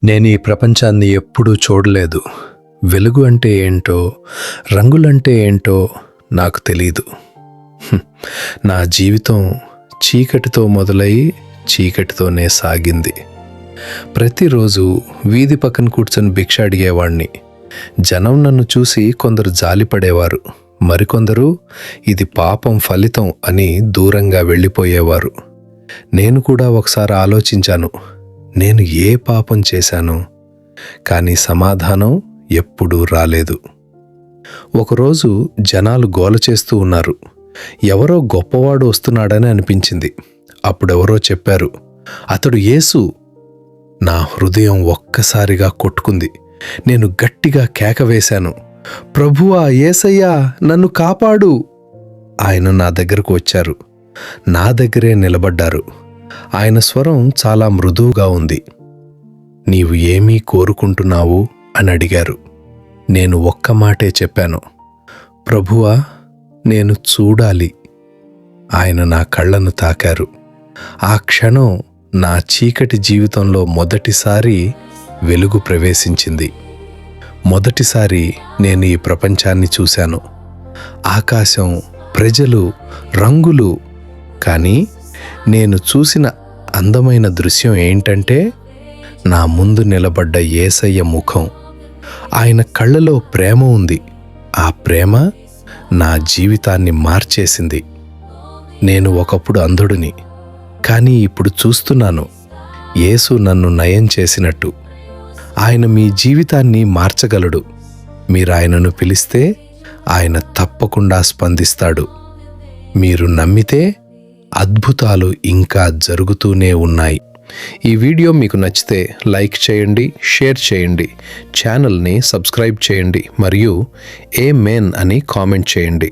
నేను ఈ ప్రపంచాన్ని ఎప్పుడూ చూడలేదు. వెలుగు అంటే ఏంటో, రంగులంటే ఏంటో నాకు తెలీదు. నా జీవితం చీకటితో మొదలై చీకటితోనే సాగింది. ప్రతిరోజు వీధి పక్కన కూర్చొని భిక్ష అడిగేవాణ్ణి. జనం నన్ను చూసి కొందరు జాలిపడేవారు, మరికొందరు ఇది పాపం ఫలితం అని దూరంగా వెళ్ళిపోయేవారు. నేను కూడా ఒకసారి ఆలోచించాను, నేను ఏ పాపం చేశాను? కానీ సమాధానం ఎప్పుడూ రాలేదు. ఒకరోజు జనాలు గోల చేస్తూ ఉన్నారు. ఎవరో గొప్పవాడు వస్తున్నాడని అనిపించింది. అప్పుడెవరో చెప్పారు, అతడు యేసు. నా హృదయం ఒక్కసారిగా కొట్టుకుంది. నేను గట్టిగా కేక వేశాను, ప్రభువా, యేసయ్యా, నన్ను కాపాడు. ఆయన నా దగ్గరకు వచ్చారు. నా దగ్గరే నిలబడ్డారు. ఆయన స్వరం చాలా మృదువుగా ఉంది. నీవు ఏమీ కోరుకుంటున్నావు అని అడిగారు. నేను ఒక్క మాటే చెప్పాను, ప్రభువా, నేను చూడాలి. ఆయన నా కళ్ళను తాకారు. ఆ క్షణం నా చీకటి జీవితంలో మొదటిసారి వెలుగు ప్రవేశించింది. మొదటిసారి నేను ఈ ప్రపంచాన్ని చూశాను. ఆకాశం, ప్రజలు, రంగులు. కానీ నేను చూసిన అందమైన దృశ్యం ఏంటంటే, నా ముందు నిలబడ్డ యేసయ్య ముఖం. ఆయన కళ్ళలో ప్రేమ ఉంది. ఆ ప్రేమ నా జీవితాన్ని మార్చేసింది. నేను ఒకప్పుడు అంధుడిని, కానీ ఇప్పుడు చూస్తున్నాను, యేసు నన్ను నయం చేసినట్టు. ఆయన మీ జీవితాన్ని మార్చగలడు. మీరు ఆయనను పిలిస్తే ఆయన తప్పకుండా స్పందిస్తాడు. మీరు నమ్మితే అద్భుతాలు ఇంకా జరుగుతూనే ఉన్నాయి. ఈ వీడియో మీకు నచ్చితే లైక్ చేయండి, షేర్ చేయండి, ఛానల్ని సబ్స్క్రైబ్ చేయండి మరియు ఆమేన్ అని కామెంట్ చేయండి.